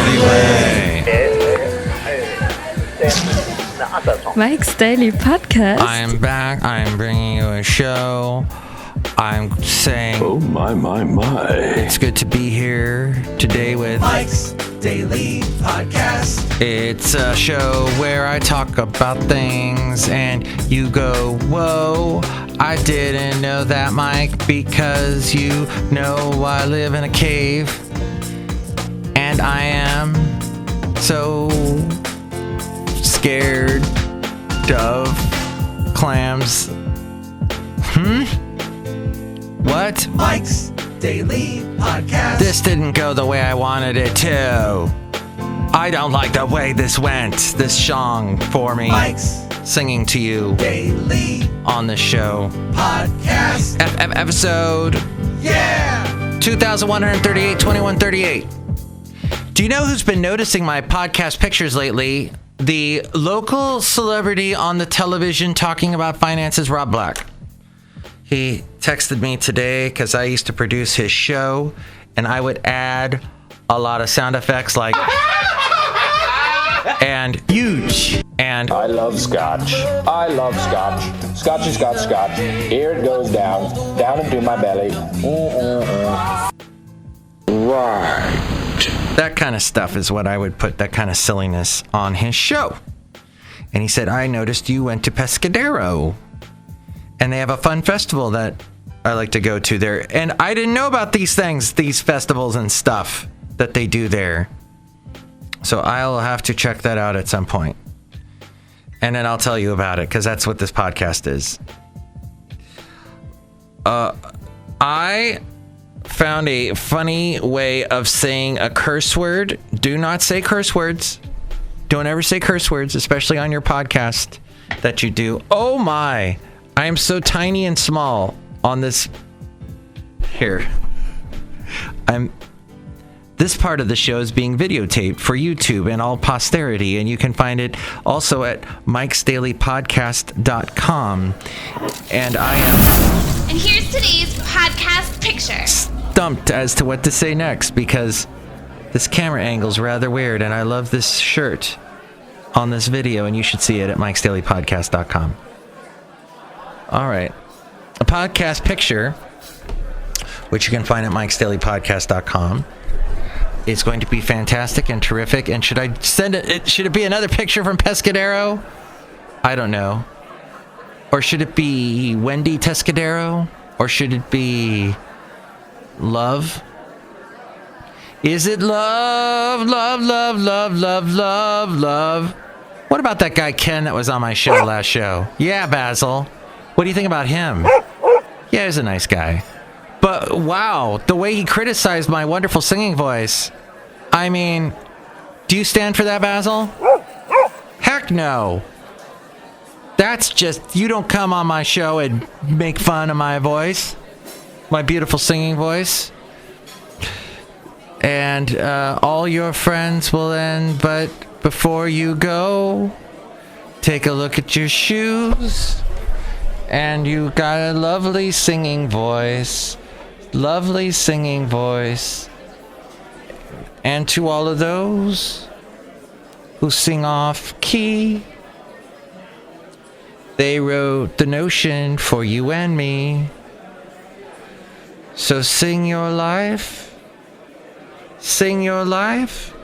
Freeway. Mike's Daily Podcast. I'm back. I'm bringing you a show. I'm saying, oh my. It's good to be here today with Mike's Daily Podcast. It's a show where I talk about things and you go, whoa, I didn't know that, Mike, because you know I live in a cave and I am so scared of clams. What? Mike's Daily Podcast. This didn't go the way I wanted it to. I don't like the way this went. This song for me. Mike's singing to you Daily on the show. Podcast. Episode. Yeah. 2138, 2138. Do you know who's been noticing my podcast pictures lately? The local celebrity on the television talking about finances, Rob Black. He texted me today because I used to produce his show, and I would add a lot of sound effects like and huge and I love scotch. I love scotch. Scotchy, scotch. Here it goes down into my belly. Right. that kind of stuff is what I would put, that kind of silliness on his show. And he said, I noticed you went to Pescadero. And they have a fun festival that I like to go to there. And I didn't know about these things, these festivals and stuff that they do there. So I'll have to check that out at some point. And then I'll tell you about it, because that's what this podcast is. I found a funny way of saying a curse word. Do not say curse words. Don't ever say curse words, especially on your podcast that you do. Oh my. I am so tiny and small on this. Here. This part of the show is being videotaped for YouTube and all posterity, and you can find it also at mikesdailypodcast.com. And I am... And here's today's podcast picture. Stumped as to what to say next, because this camera angle's rather weird, and I love this shirt on this video, and you should see it at mikesdailypodcast.com. All right. A podcast picture, which you can find at mikesdailypodcast.com. It's going to be fantastic and terrific. And should I send it? Should it be another picture from Pescadero? I don't know. Or should it be Wendy Pescadero? Or should it be love? Is it love, love, love, love, love, love, love? What about that guy Ken that was on my show last show? Yeah, Basil. What do you think about him? Yeah, he's a nice guy. But wow, the way he criticized my wonderful singing voice. I mean, do you stand for that, Basil? Heck no. That's just, you don't come on my show and make fun of my voice. My beautiful singing voice. And all your friends will end, but before you go, take a look at your shoes. And you got a lovely singing voice. Lovely singing voice. And to all of those who sing off key, they wrote the notion for you and me. So sing your life. Sing your life.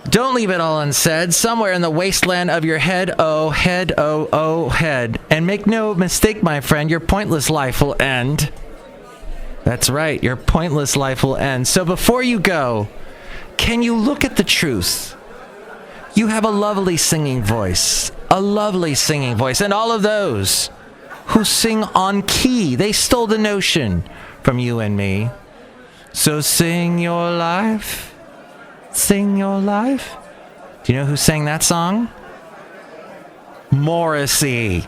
Don't leave it all unsaid. Somewhere in the wasteland of your head, oh, head, oh, oh, head. And make no mistake, my friend, your pointless life will end. That's right, your pointless life will end. So before you go, can you look at the truth? You have a lovely singing voice. A lovely singing voice. And all of those who sing on key, they stole the notion from you and me. So sing your life. Sing your life. Do you know who sang that song? Morrissey.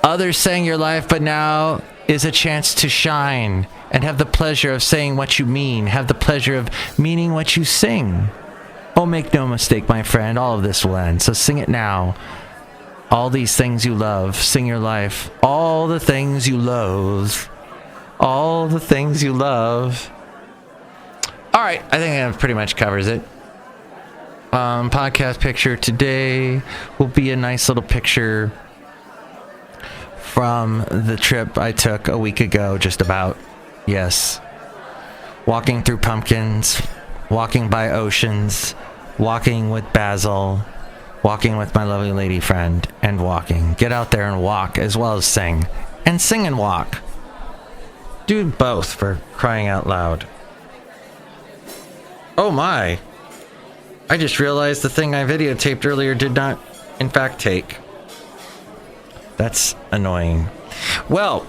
Others sang your life, but now is a chance to shine and have the pleasure of saying what you mean, have the pleasure of meaning what you sing. Oh, make no mistake, my friend, all of this will end. So sing it now. All these things you love, sing your life. All the things you loathe. all the things you love. All right, I think that pretty much covers it. Podcast picture today will be a nice little picture from the trip I took a week ago, just about. Yes. Walking through pumpkins, walking by oceans, walking with Basil, walking with my lovely lady friend, and walking. Get out there and walk as well as sing. And sing and walk. Do both, for crying out loud. Oh my. I just realized the thing I videotaped earlier did not, in fact, take. That's annoying. Well,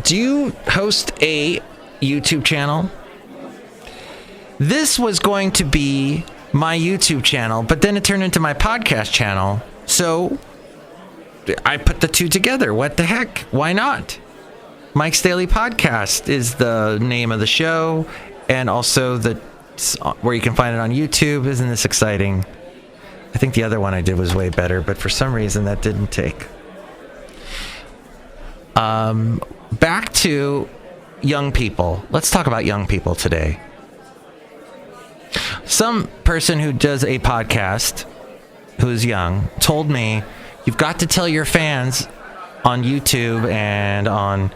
do you host a YouTube channel? This was going to be my YouTube channel, but then it turned into my podcast channel. So I put the two together. What the heck? Why not? Mike's Daily Podcast is the name of the show, and also where you can find it on YouTube. Isn't this exciting? I think the other one I did was way better, but for some reason that didn't take. Back to young people. Let's talk about young people today. Some person who does a podcast who's young told me, you've got to tell your fans on YouTube and on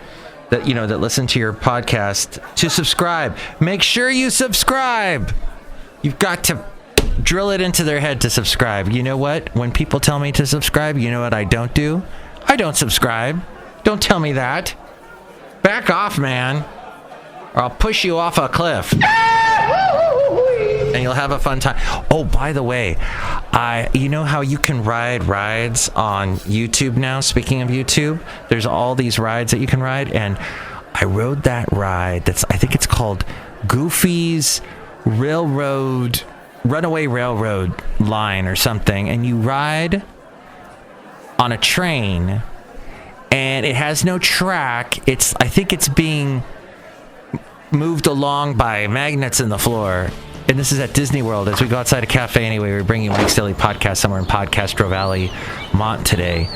that, that listen to your podcast to subscribe. Make sure you subscribe. You've got to drill it into their head to subscribe. You know what? When people tell me to subscribe, you know what I don't do? I don't subscribe. Don't tell me that. Back off, man, or I'll push you off a cliff. And you'll have a fun time. Oh, by the way, you know how you can ride rides on YouTube now? Speaking of YouTube, there's all these rides that you can ride, and I rode that ride. I think it's called Goofy's Runaway Railroad line or something, and you ride on a train, and it has no track. I think it's being moved along by magnets in the floor. And this is at Disney World. As we go outside a cafe anyway, we're bringing Mike's Daily Podcast somewhere in Podcastro Valley, Mont today.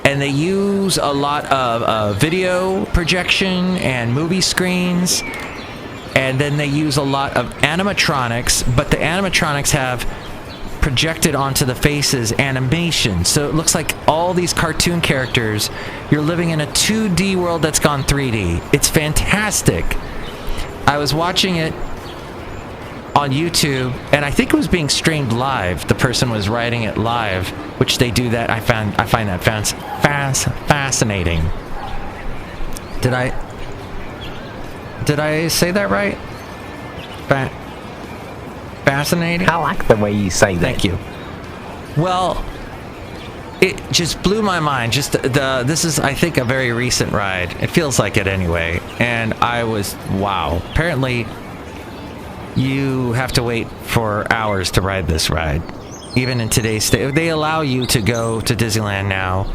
And they use a lot of video projection and movie screens. And then they use a lot of animatronics, but the animatronics have projected onto the faces animation. So it looks like all these cartoon characters, you're living in a 2D world that's gone 3D. It's fantastic. I was watching it on YouTube, and I think it was being streamed live. The person was writing it live, which they do that. I find that fascinating. Did I say that right? Fascinating? I like the way you say that. Thank you. Well, it just blew my mind. This is, I think, a very recent ride. It feels like it anyway. And I was, wow. Apparently, you have to wait for hours to ride this ride. Even in today's state. They allow you to go to Disneyland now,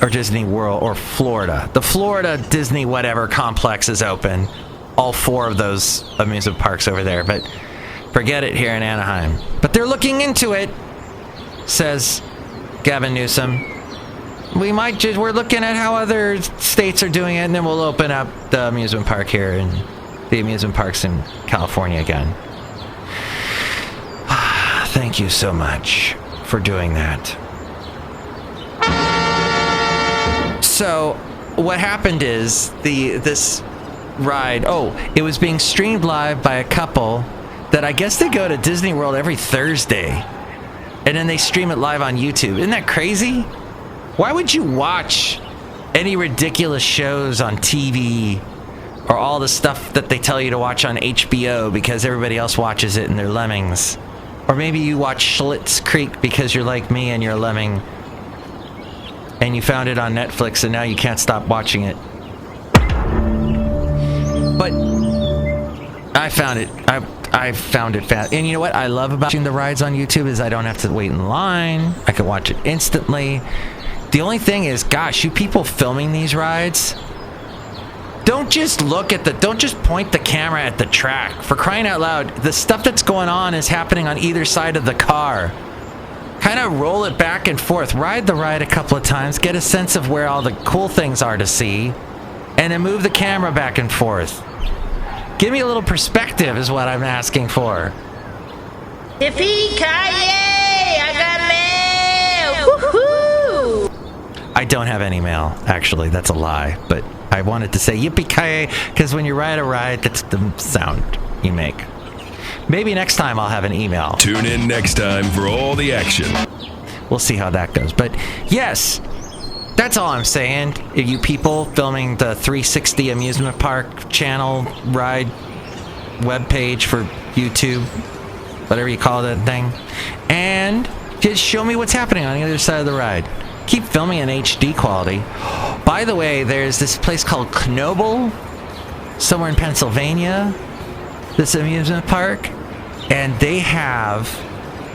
or Disney World, or Florida. The Florida Disney whatever complex is open. All 4 of those amusement parks over there. But forget it here in Anaheim. But they're looking into it, says Gavin Newsom. We're looking at how other states are doing it, and then we'll open up the amusement park here and the amusement parks in California again. Thank you so much for doing that. So what happened is this ride, it was being streamed live by a couple that I guess they go to Disney World every Thursday, and then they stream it live on YouTube. Isn't that crazy? Why would you watch any ridiculous shows on TV or all the stuff that they tell you to watch on HBO because everybody else watches it and they're lemmings? Or maybe you watch Schitt's Creek because you're like me and you're a lemming and you found it on Netflix and now you can't stop watching it. But I found it fast. And you know what I love about watching the rides on YouTube is I don't have to wait in line. I can watch it instantly. The only thing is, gosh, you people filming these rides, don't just point the camera at the track. For crying out loud, the stuff that's going on is happening on either side of the car. Kind of roll it back and forth. Ride the ride a couple of times. Get a sense of where all the cool things are to see. and then move the camera back and forth. Give me a little perspective is what I'm asking for. I got mail! Woohoo! I don't have any mail, actually. That's a lie. But I wanted to say yippee-ki-yay, because when you ride a ride, that's the sound you make. Maybe next time I'll have an email. Tune in next time for all the action. We'll see how that goes. But yes, that's all I'm saying. You people filming the 360 amusement park channel ride webpage for YouTube, whatever you call that thing, and just show me what's happening on the other side of the ride. Keep filming in HD quality. By the way, there's this place called Knoebel, somewhere in Pennsylvania, this amusement park, and they have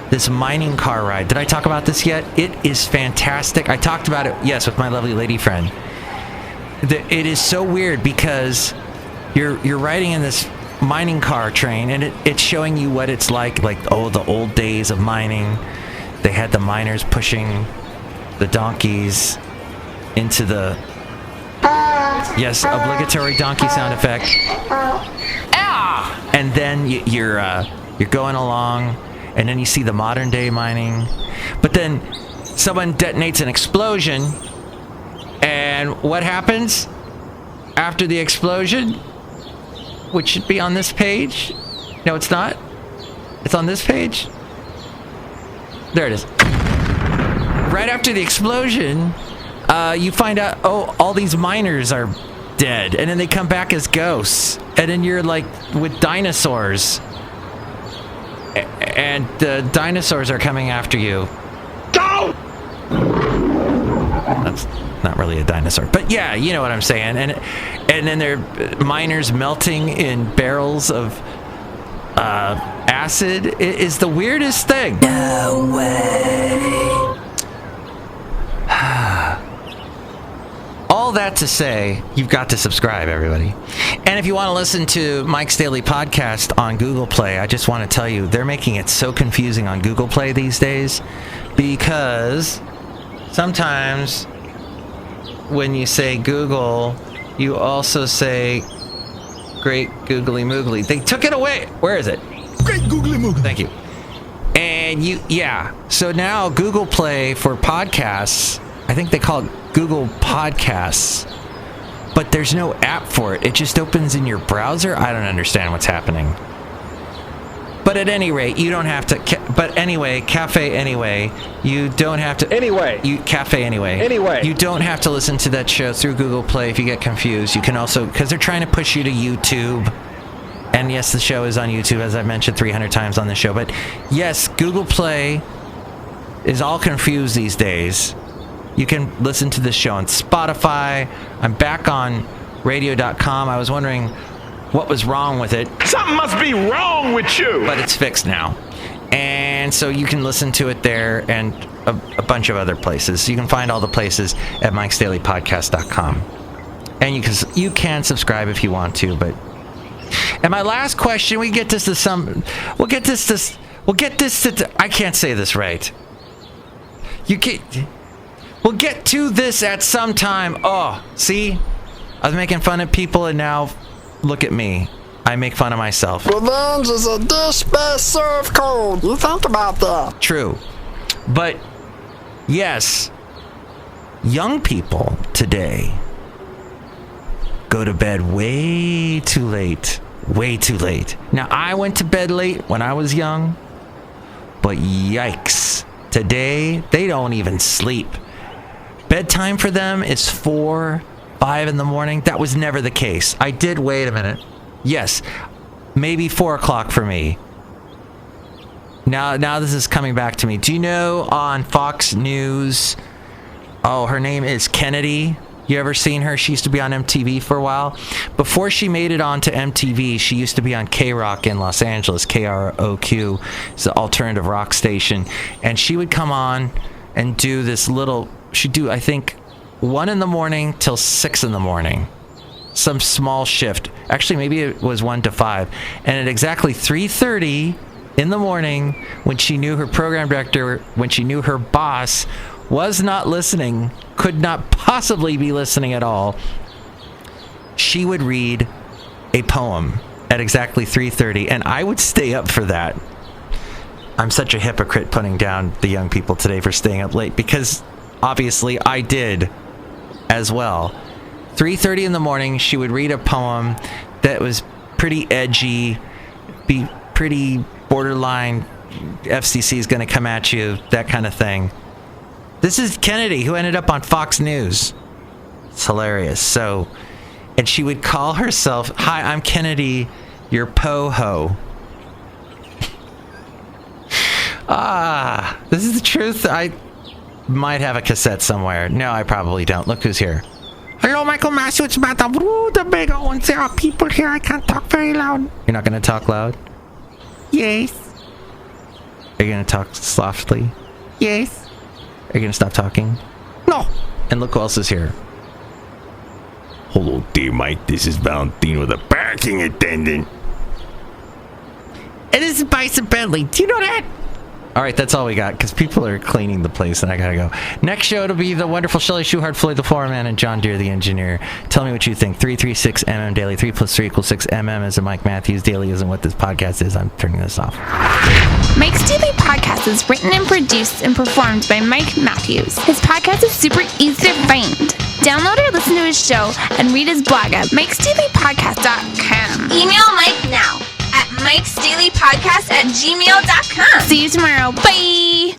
this mining car ride. Did I talk about this yet? It is fantastic. I talked about it, yes, with my lovely lady friend. It is so weird because you're riding in this mining car train, and it's showing you what it's like the old days of mining. They had the miners pushing the donkeys into the obligatory donkey sound effect. And then you're going along, and then you see the modern day mining, but then someone detonates an explosion, and what happens after the explosion, which should be on this page? No, it's not. It's on this page. There it is. Right after the explosion, you find out, all these miners are dead, and then they come back as ghosts, and then you're like with dinosaurs, and the dinosaurs are coming after you. Go! That's not really a dinosaur, but yeah, you know what I'm saying. And then there are miners melting in barrels of acid. It is the weirdest thing. No way. All that to say, you've got to subscribe, everybody. And if you want to listen to Mike's Daily Podcast on Google Play, I just want to tell you, they're making it so confusing on Google Play these days, because sometimes when you say Google, you also say Great Googly Moogly. They took it away. Where is it? Great Googly Moogly. Thank you. And so now Google Play for podcasts, I think they call it Google Podcasts, but there's no app for it. It just opens in your browser. I don't understand what's happening. But at any rate, you don't have to. Cafe Anyway, you don't have to. Cafe Anyway. You don't have to listen to that show through Google Play if you get confused. You can also, because they're trying to push you to YouTube. And yes, the show is on YouTube, as I've mentioned 300 times on the show. But yes, Google Play is all confused these days. You can listen to this show on Spotify. I'm back on radio.com. I was wondering what was wrong with it. Something must be wrong with you. But it's fixed now. And so you can listen to it there and a bunch of other places. You can find all the places at mikesdailypodcast.com. And you can subscribe if you want to, but... And my last question, I can't say this right. We'll get to this at some time. Oh, see? I was making fun of people, and now look at me. I make fun of myself. Revenge is a dish best served cold. You think about that. True. But, yes, young people today go to bed way too late. Way too late. Now, I went to bed late when I was young, but yikes. Today, they don't even sleep. Bedtime for them is 4, 5 in the morning. That was never the case. Wait a minute. Yes, maybe 4 o'clock for me. Now this is coming back to me. Do you know on Fox News, her name is Kennedy? You ever seen her? She used to be on MTV for a while. Before she made it onto MTV, she used to be on K-Rock in Los Angeles, KROQ. It's an alternative rock station. And she would come on and do this she'd do, I think, 1 in the morning till 6 in the morning. Some small shift. Actually, maybe it was 1 to 5. And at exactly 3:30 in the morning, when she knew her program director, when she knew her boss was not listening, could not possibly be listening at all, she would read a poem at exactly 3:30, and I would stay up for that. I'm such a hypocrite putting down the young people today for staying up late, because obviously I did as well. 3:30 in the morning, she would read a poem that was pretty edgy, be pretty borderline, FCC is going to come at you, that kind of thing. This is Kennedy, who ended up on Fox News. It's hilarious. So, and she would call herself, "Hi, I'm Kennedy, your po-ho." This is the truth. I might have a cassette somewhere. No, I probably don't. Look who's here. Hello, Michael Matthew. It's Madame Rootabega. And there are people here. I can't talk very loud. You're not going to talk loud? Yes. Are you going to talk softly? Yes. Are you going to stop talking? No. And look who else is here. Hello, dear Mike. This is Valentino, the parking attendant. And this is Bison Bentley. Do you know that? All right, that's all we got, because people are cleaning the place, and I gotta go. Next show, it'll be the wonderful Chely Shoehart, Floyd the Floorman, and John Deere the engineer. Tell me what you think. 336mm daily. 3 + 3 = 6. Is a Mike Matthews. Daily isn't what this podcast is. I'm turning this off. Mike's Daily Podcast is written and produced and performed by Mike Matthews. His podcast is super easy to find. Download or listen to his show and read his blog at mikesdailypodcast.com. Email Mike now at mikesdailypodcast@gmail.com. See you tomorrow. Bye!